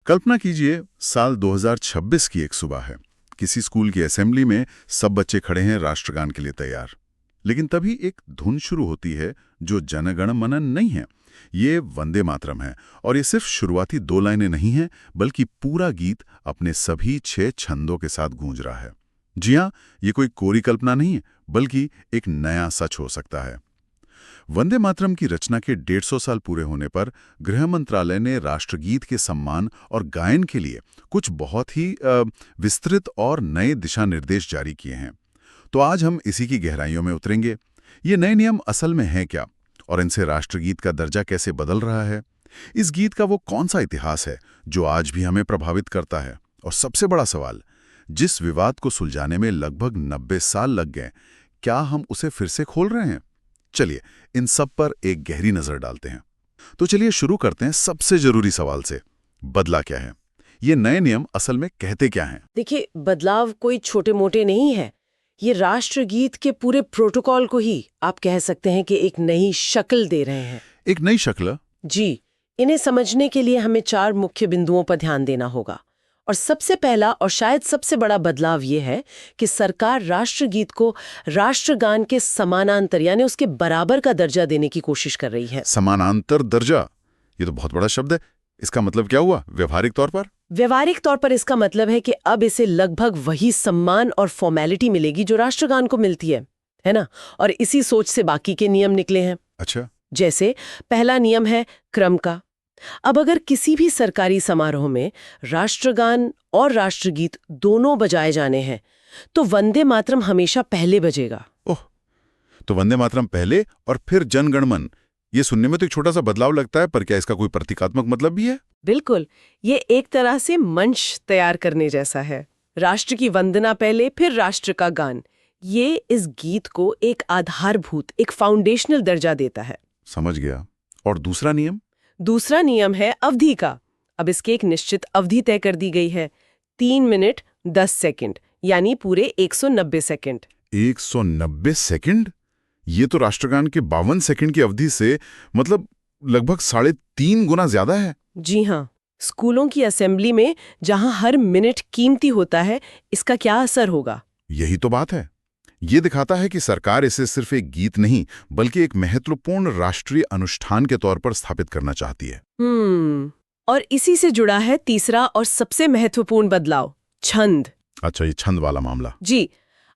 कल्पना कीजिए साल 2026 की एक सुबह है। किसी स्कूल की असेंबली में सब बच्चे खड़े हैं राष्ट्रगान के लिए तैयार। लेकिन तभी एक धुन शुरू होती है जो जन गण मन नहीं है, ये वंदे मातरम है। और ये सिर्फ शुरुआती 2 लाइनें नहीं हैं, बल्कि पूरा गीत अपने सभी 6 छंदों के साथ गूंज रहा है। जी हाँ, ये कोई कोरी कल्पना नहीं है, बल्कि एक नया सच हो सकता है। वंदे मातरम की रचना के 150 साल पूरे होने पर गृह मंत्रालय ने राष्ट्रगीत के सम्मान और गायन के लिए कुछ बहुत ही विस्तृत और नए दिशा निर्देश जारी किए हैं। तो आज हम इसी की गहराइयों में उतरेंगे। ये नए नियम असल में हैं क्या, और इनसे राष्ट्रगीत का दर्जा कैसे बदल रहा है? इस गीत का वो कौन सा इतिहास है जो आज भी हमें प्रभावित करता है? और सबसे बड़ा सवाल, जिस विवाद को सुलझाने में लगभग 90 साल लग गए, क्या हम उसे फिर से खोल रहे हैं? चलिए इन सब पर एक गहरी नजर डालते हैं। तो चलिए शुरू करते हैं सबसे जरूरी सवाल से। बदला क्या है? ये नए नियम असल में कहते क्या हैं? देखिए, बदलाव कोई छोटे मोटे नहीं है। ये राष्ट्रगीत के पूरे प्रोटोकॉल को ही आप कह सकते हैं कि एक नई शक्ल दे रहे हैं। एक नई शक्ल? जी, इन्हें समझने के लिए हमें 4 मुख्य बिंदुओं पर ध्यान देना होगा। और सबसे पहला और शायद सबसे बड़ा बदलाव ये है कि सरकार राष्ट्रगीत को राष्ट्रगान के समानांतर यानी उसके बराबर का दर्जा देने की कोशिश कर रही है। समानांतर दर्जा? ये तो बहुत बड़ा शब्द है। इसका मतलब क्या हुआ व्यावहारिक तौर पर? व्यवहारिक तौर पर इसका मतलब है कि अब इसे लगभग वही सम्मान और फॉर्मेलिटी मिलेगी जो राष्ट्रगान को मिलती है ना? और इसी सोच से बाकी के नियम निकले हैं। अच्छा। जैसे पहला नियम है क्रम का। अब अगर किसी भी सरकारी समारोह में राष्ट्रगान और राष्ट्रगीत दोनों बजाए जाने हैं, तो वंदे मातरम हमेशा पहले बजेगा। ओह, तो वंदे मातरम पहले और फिर जन गण मन। ये सुनने में तो एक छोटा सा बदलाव लगता है, पर क्या इसका कोई प्रतीकात्मक मतलब भी है? बिल्कुल, ये एक तरह से मंच तैयार करने जैसा है। राष्ट्र की वंदना पहले, फिर राष्ट्र का गान। ये इस गीत को एक आधारभूत, एक फाउंडेशनल दर्जा देता है। समझ गया। और दूसरा नियम? दूसरा नियम है अवधि का। अब इसकी एक निश्चित अवधि तय कर दी गई है, 3 मिनट 10 सेकंड, यानी पूरे 190 सेकंड। 190 सेकंड? ये तो राष्ट्रगान के 52 सेकंड की अवधि से मतलब लगभग 3.5 गुना ज्यादा है। जी हाँ, स्कूलों की असेंबली में जहां हर मिनट कीमती होता है, इसका क्या असर होगा? यही तो बात है। ये दिखाता है कि सरकार इसे सिर्फ एक गीत नहीं, बल्कि एक महत्वपूर्ण राष्ट्रीय अनुष्ठान के तौर पर स्थापित करना चाहती है। और इसी से जुड़ा है तीसरा और सबसे महत्वपूर्ण बदलाव, छंद। अच्छा, ये छंद वाला मामला। जी,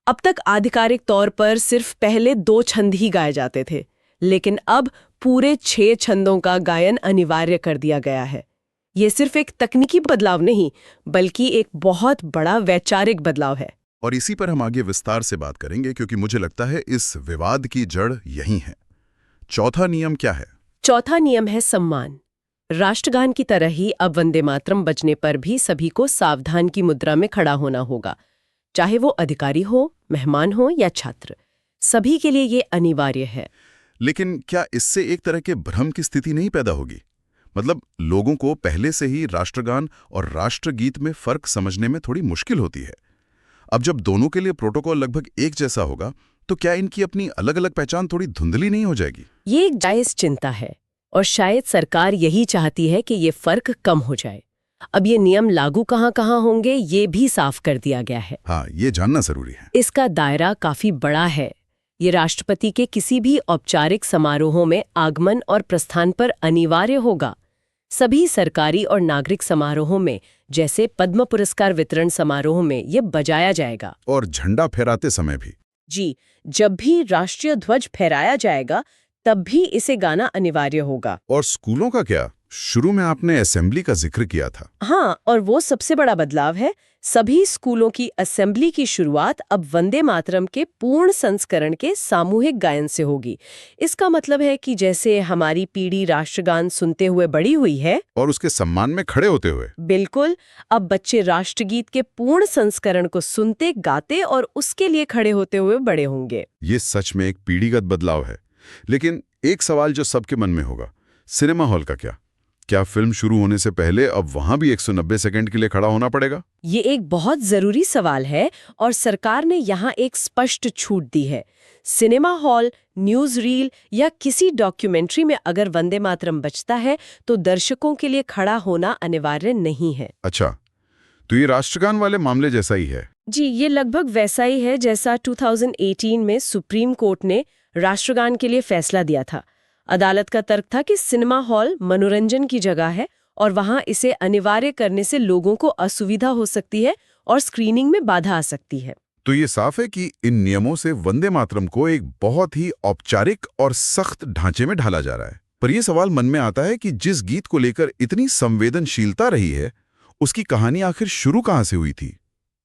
अब तक आधिकारिक तौर पर सिर्फ पहले 2 छंद ही गाए जाते थे, लेकिन अब पूरे 6 छंदों का गायन अनिवार्य कर दिया गया है। ये सिर्फ एक तकनीकी बदलाव नहीं, बल्कि एक बहुत बड़ा वैचारिक बदलाव है। और इसी पर हम आगे विस्तार से बात करेंगे, क्योंकि मुझे लगता है इस विवाद की जड़ यही है। चौथा नियम क्या है? चौथा नियम है सम्मान। राष्ट्रगान की तरह ही अब वंदे मातरम बजने पर भी सभी को सावधान की मुद्रा में खड़ा होना होगा, चाहे वो अधिकारी हो, मेहमान हो या छात्र। सभी के लिए ये अनिवार्य है। लेकिन क्या इससे एक तरह के भ्रम की स्थिति नहीं पैदा होगी? मतलब लोगों को पहले से ही राष्ट्रगान और राष्ट्रगीत में फर्क समझने में थोड़ी मुश्किल होती है। अब जब दोनों के लिए प्रोटोकॉल लगभग एक जैसा होगा, तो क्या इनकी अपनी अलग अलग पहचान थोड़ी धुंधली नहीं हो जाएगी? ये एक जायज चिंता है, और शायद सरकार यही चाहती है कि ये फर्क कम हो जाए। अब ये नियम लागू कहाँ होंगे, ये भी साफ कर दिया गया है। हाँ, ये जानना जरूरी है। इसका दायरा काफी बड़ा है। ये राष्ट्रपति के किसी भी औपचारिक समारोहों में आगमन और प्रस्थान पर अनिवार्य होगा। सभी सरकारी और नागरिक समारोहों में, जैसे पद्म पुरस्कार वितरण समारोह में, ये बजाया जाएगा। और झंडा फहराते समय भी? जी, जब भी राष्ट्रीय ध्वज फहराया जाएगा, तब भी इसे गाना अनिवार्य होगा। और स्कूलों का क्या? शुरू में आपने असेंबली का जिक्र किया था। हाँ, और वो सबसे बड़ा बदलाव है। सभी स्कूलों की असेंबली की शुरुआत अब वंदे मातरम के पूर्ण संस्करण के सामूहिक गायन से होगी। इसका मतलब है कि जैसे हमारी पीढ़ी राष्ट्रगान सुनते हुए बड़ी हुई है, और उसके सम्मान में खड़े होते हुए, बिल्कुल, अब बच्चे राष्ट्रगीत के पूर्ण संस्करण को सुनते, गाते और उसके लिए खड़े होते हुए बड़े होंगे। ये सच में एक पीढ़ीगत बदलाव है। लेकिन एक सवाल जो सबके मन में होगा, सिनेमा हॉल का क्या? क्या फिल्म शुरू होने से पहले अब वहां भी 190 सेकंड के लिए खड़ा होना पड़ेगा? ये एक बहुत जरूरी सवाल है और सरकार ने यहाँ एक स्पष्ट छूट दी है। सिनेमा हॉल, न्यूज रील या किसी डॉक्यूमेंट्री में अगर वंदे मातरम बजता है तो दर्शकों के लिए खड़ा होना अनिवार्य नहीं है। अच्छा, तो ये राष्ट्रगान वाले मामले जैसा ही है। जी, ये लगभग वैसा ही है जैसा 2018 में सुप्रीम कोर्ट ने राष्ट्रगान के लिए फैसला दिया था। अदालत का तर्क था कि सिनेमा हॉल मनोरंजन की जगह है और वहां इसे अनिवार्य करने से लोगों को असुविधा हो सकती है और स्क्रीनिंग में बाधा आ सकती है। तो ये साफ है कि इन नियमों से वंदे मातरम को एक बहुत ही औपचारिक और सख्त ढांचे में ढाला जा रहा है। पर यह सवाल मन में आता है कि जिस गीत को लेकर इतनी संवेदनशीलता रही है, उसकी कहानी आखिर शुरू कहां से हुई थी?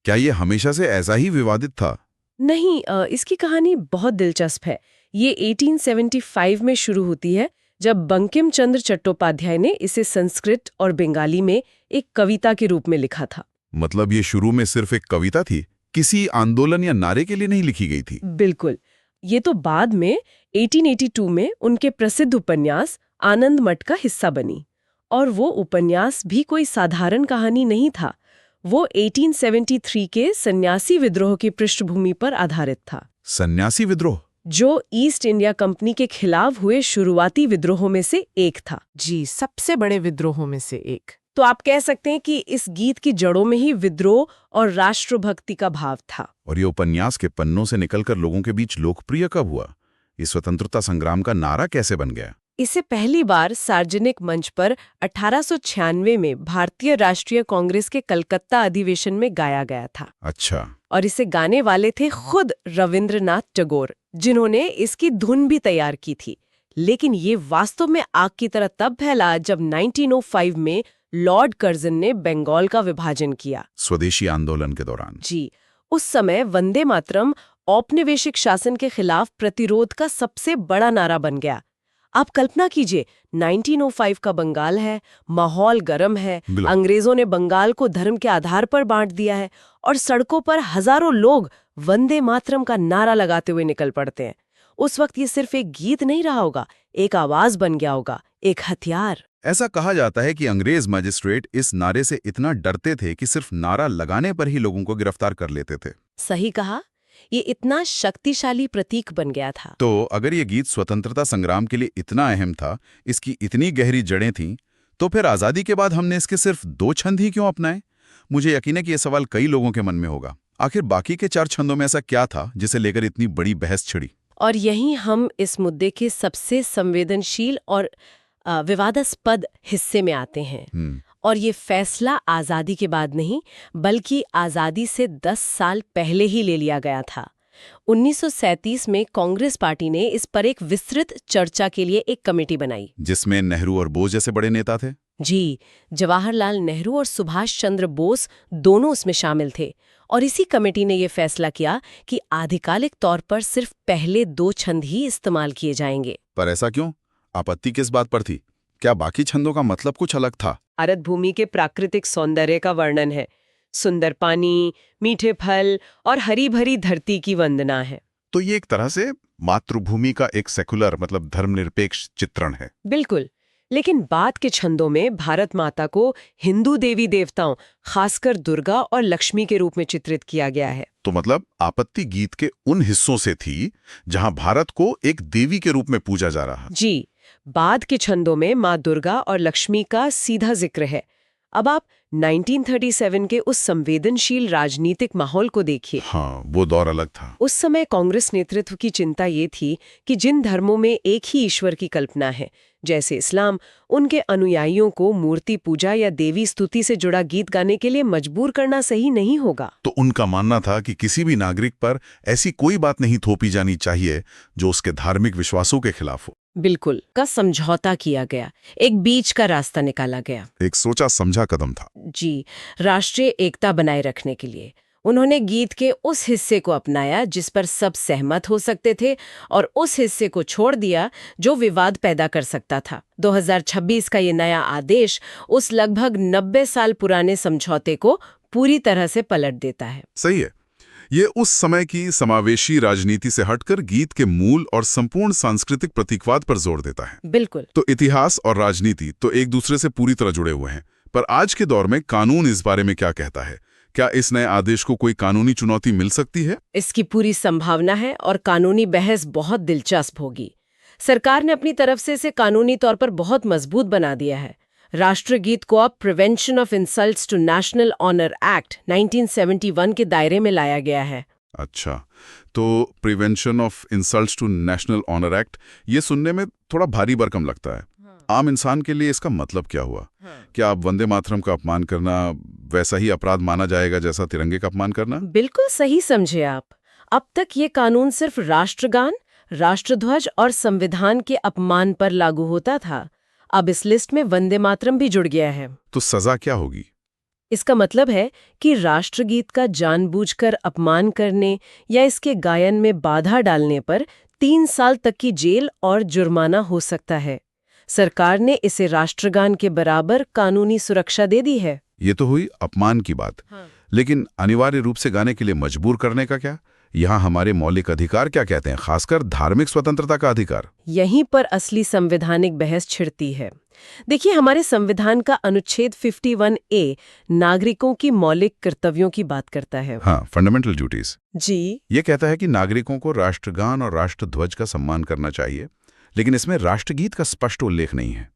क्या ये हमेशा से ऐसा ही विवादित था? नहीं, इसकी कहानी बहुत दिलचस्प है। ये 1875 में शुरू होती है जब बंकिम चंद्र चट्टोपाध्याय ने इसे संस्कृत और बंगाली में एक कविता के रूप में लिखा था। मतलब ये शुरू में सिर्फ एक कविता थी, किसी आंदोलन या नारे के लिए नहीं लिखी गई थी? बिल्कुल। ये तो बाद में 1882 में उनके प्रसिद्ध उपन्यास आनंद मठ का हिस्सा बनी। और वो उपन्यास भी कोई साधारण कहानी नहीं था। वो 1873 के सन्यासी विद्रोह की पृष्ठभूमि पर आधारित था। सन्यासी विद्रोह? जो ईस्ट इंडिया कंपनी के खिलाफ हुए शुरुआती विद्रोहों में से एक था। जी, सबसे बड़े विद्रोहों में से एक। तो आप कह सकते हैं कि इस गीत की जड़ों में ही विद्रोह और राष्ट्रभक्ति का भाव था। और ये उपन्यास के पन्नों से निकलकर लोगों के बीच लोकप्रिय कब हुआ? ये स्वतंत्रता संग्राम का नारा कैसे बन गया? इसे पहली बार सार्वजनिक मंच पर 1896 में भारतीय राष्ट्रीय कांग्रेस के कलकत्ता अधिवेशन में गाया गया था। अच्छा। और इसे गाने वाले थे खुद रविंद्रनाथ टैगोर, जिन्होंने इसकी धुन भी तैयार की थी। लेकिन ये वास्तव में आग की तरह तब फैला जब 1905 में लॉर्ड कर्जन ने बंगाल का विभाजन किया। स्वदेशी आंदोलन के दौरान? जी, उस समय वंदे मातरम औपनिवेशिक शासन के खिलाफ प्रतिरोध का सबसे बड़ा नारा बन गया। आप कल्पना कीजिए, 1905 का बंगाल है, माहौल गर्म है, अंग्रेजों ने बंगाल को धर्म के आधार पर बांट दिया है और सड़कों पर हजारों लोग वंदे मातरम का नारा लगाते हुए निकल पड़ते हैं। उस वक्त ये सिर्फ एक गीत नहीं रहा होगा, एक आवाज बन गया होगा, एक हथियार। ऐसा कहा जाता है कि अंग्रेज मजिस्ट्रेट इस नारे से इतना डरते थे कि सिर्फ नारा लगाने पर ही लोगों को गिरफ्तार कर लेते थे। सही कहा, ये इतना शक्तिशाली प्रतीक बन गया था। तो अगर ये गीत स्वतंत्रता संग्राम के लिए इतना अहम था, इसकी इतनी गहरी जड़ें थीं, तो फिर आज़ादी के बाद हमने इसके सिर्फ 2 छंद ही क्यों अपनाए? मुझे यकीन है कि यह सवाल कई लोगों के मन में होगा। आखिर बाकी के 4 छंदों में ऐसा क्या था जिसे लेकर इतनी बड़ी बहस छिड़ी? और यहीं हम इस मुद्दे के सबसे संवेदनशील और विवादास्पद हिस्से में आते हैं। और ये फैसला आज़ादी के बाद नहीं, बल्कि आज़ादी से 10 साल पहले ही ले लिया गया था। 1937 में कांग्रेस पार्टी ने इस पर एक विस्तृत चर्चा के लिए एक कमेटी बनाई, जिसमें नेहरू और बोस जैसे बड़े नेता थे। जी, जवाहरलाल नेहरू और सुभाष चंद्र बोस दोनों उसमें शामिल थे। और इसी कमेटी ने यह फैसला किया कि आधिकारिक तौर पर सिर्फ पहले 2 छंद ही इस्तेमाल किए जाएंगे। पर ऐसा क्यों? आपत्ति किस बात पर थी? क्या बाकी छंदों का मतलब कुछ अलग था? भारत भूमि के प्राकृतिक सौंदर्य का वर्णन है। सुंदर पानी, मीठे फल और हरी भरी धरती की वंदना है। तो ये एक तरह से मातृभूमि का एक सेकुलर, मतलब धर्मनिरपेक्ष चित्रण है। बिल्कुल। लेकिन बाद के छंदों में भारत माता को हिंदू देवी देवताओं, खासकर दुर्गा और लक्ष्मी के रूप में चित्रित किया गया है। तो मतलब आपत्ति गीत के उन हिस्सों से थी जहां भारत को एक देवी के रूप में पूजा जा रहा। जी, बाद के छंदों में माँ दुर्गा और लक्ष्मी का सीधा जिक्र है। अब आप 1937 के उस संवेदनशील राजनीतिक माहौल को देखिए। हाँ, वो दौर अलग था। उस समय कांग्रेस नेतृत्व की चिंता ये थी कि जिन धर्मों में एक ही ईश्वर की कल्पना है, जैसे इस्लाम, उनके अनुयायियों को मूर्ति पूजा या देवी स्तुति से जुड़ा गीत गाने के लिए मजबूर करना सही नहीं होगा। तो उनका मानना था कि किसी भी नागरिक पर ऐसी कोई बात नहीं थोपी जानी चाहिए जो उसके धार्मिक विश्वासों के खिलाफ हो। बिल्कुल का समझौता किया गया, एक बीच का रास्ता निकाला गया। एक सोचा समझा कदम था। जी, राष्ट्रीय एकता बनाए रखने के लिए उन्होंने गीत के उस हिस्से को अपनाया जिस पर सब सहमत हो सकते थे और उस हिस्से को छोड़ दिया जो विवाद पैदा कर सकता था। 2026 का ये नया आदेश उस लगभग 90 साल पुराने समझौते को पूरी तरह से पलट देता है। सही है। ये उस समय की समावेशी राजनीति से हटकर गीत के मूल और संपूर्ण सांस्कृतिक प्रतीकवाद पर जोर देता है। बिल्कुल। तो इतिहास और राजनीति तो एक दूसरे से पूरी तरह जुड़े हुए हैं, पर आज के दौर में कानून इस बारे में क्या कहता है? क्या इस नए आदेश को कोई कानूनी चुनौती मिल सकती है? इसकी पूरी संभावना है और कानूनी बहस बहुत दिलचस्प होगी। सरकार ने अपनी तरफ से इसे कानूनी तौर पर बहुत मजबूत बना दिया है। राष्ट्रगीत को अब prevention of insults to national honour act 1971 के दायरे में लाया गया है। अच्छा, तो prevention of insults to national honour act, ये सुनने में थोड़ा भारी भरकम लगता है। आम इंसान के लिए इसका मतलब क्या हुआ? क्या अब वंदे मातरम का अपमान करना वैसा ही अपराध माना जाएगा जैसा तिरंगे का अपमान करना? बिल्कुल सही समझे आप। अब तक ये कानून सिर्फ राष्ट्रगान, राष्ट्रध्वज और संविधान के अपमान पर लागू होता था। अब इस लिस्ट में वंदे मातरम भी जुड़ गया है। तो सजा क्या होगी? इसका मतलब है कि राष्ट्रगीत का जानबूझकर अपमान करने या इसके गायन में बाधा डालने पर 3 साल तक की जेल और जुर्माना हो सकता है। सरकार ने इसे राष्ट्रगान के बराबर कानूनी सुरक्षा दे दी है। ये तो हुई अपमान की बात। लेकिन अनिवार्य रूप से गाने के लिए मजबूर करने का क्या? यहाँ हमारे मौलिक अधिकार क्या कहते हैं, खासकर धार्मिक स्वतंत्रता का अधिकार? यहीं पर असली संवैधानिक बहस छिड़ती है। देखिए, हमारे संविधान का अनुच्छेद 51A नागरिकों की मौलिक कर्तव्यों की बात करता है। हाँ, फंडामेंटल ड्यूटीज। जी। ये कहता है कि नागरिकों को राष्ट्रगान और राष्ट्रध्वज का सम्मान करना चाहिए, लेकिन इसमें राष्ट्रगीत का स्पष्ट उल्लेख नहीं है।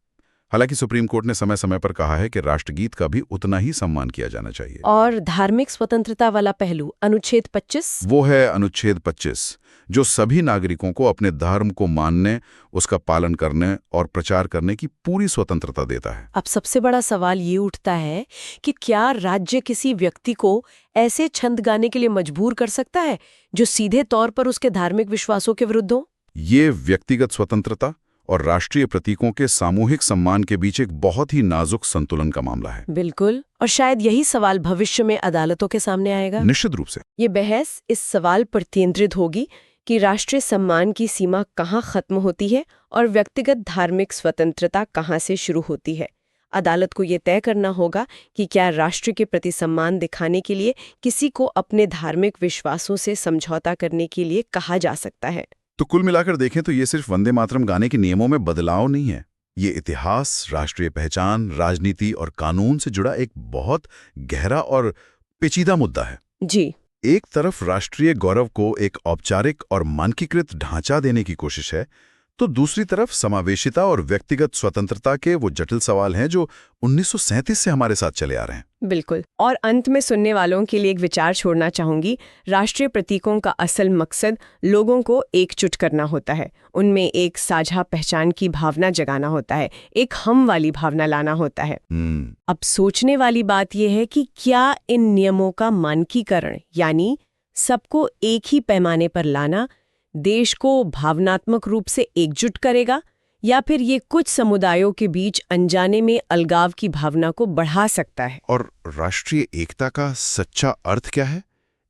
हालांकि सुप्रीम कोर्ट ने समय समय पर कहा है कि राष्ट्रगीत का भी उतना ही सम्मान किया जाना चाहिए। और धार्मिक स्वतंत्रता वाला पहलू अनुच्छेद 25? वो है अनुच्छेद 25, जो सभी नागरिकों को अपने धर्म को मानने, उसका पालन करने और प्रचार करने की पूरी स्वतंत्रता देता है। अब सबसे बड़ा सवाल ये उठता है कि क्या राज्य किसी व्यक्ति को ऐसे छंद गाने के लिए मजबूर कर सकता है जो सीधे तौर पर उसके धार्मिक विश्वासों के विरुद्ध हो? ये व्यक्तिगत स्वतंत्रता और राष्ट्रीय प्रतीकों के सामूहिक सम्मान के बीच एक बहुत ही नाजुक संतुलन का मामला है। बिल्कुल, और शायद यही सवाल भविष्य में अदालतों के सामने आएगा। निश्चित रूप से। ये बहस इस सवाल पर केंद्रित होगी कि राष्ट्रीय सम्मान की सीमा कहाँ खत्म होती है और व्यक्तिगत धार्मिक स्वतंत्रता कहाँ से शुरू होती है। अदालत को ये तय करना होगा कि क्या राष्ट्र के प्रति सम्मान दिखाने के लिए किसी को अपने धार्मिक विश्वासों से समझौता करने के लिए कहा जा सकता है। तो कुल मिलाकर देखें तो ये सिर्फ वंदे मातरम गाने के नियमों में बदलाव नहीं है। ये इतिहास, राष्ट्रीय पहचान, राजनीति और कानून से जुड़ा एक बहुत गहरा और पेचीदा मुद्दा है। जी। एक तरफ राष्ट्रीय गौरव को एक औपचारिक और मानकीकृत ढांचा देने की कोशिश है, तो दूसरी तरफ समावेशिता और व्यक्तिगत स्वतंत्रता के वो जटिल सवाल हैं जो 1937 से हमारे साथ चले आ रहे हैं। बिल्कुल। और अंत में सुनने वालों के लिए एक विचार छोड़ना चाहूंगी। राष्ट्रीय प्रतीकों का असल मकसद लोगों को एकजुट करना होता है, उनमें एक साझा पहचान की भावना जगाना होता है, एक हम वाली भावना लाना होता है। अब सोचने वाली बात यह है कि क्या इन नियमों का मानकीकरण, यानी सबको एक ही पैमाने पर लाना, देश को भावनात्मक रूप से एकजुट करेगा, या फिर ये कुछ समुदायों के बीच अनजाने में अलगाव की भावना को बढ़ा सकता है? और राष्ट्रीय एकता का सच्चा अर्थ क्या है?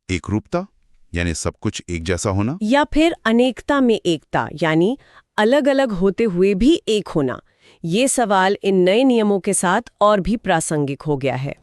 एकरूपता, यानी सब कुछ एक जैसा होना, या फिर अनेकता में एकता, यानी अलग अलग होते हुए भी एक होना? ये सवाल इन नए नियमों के साथ और भी प्रासंगिक हो गया है।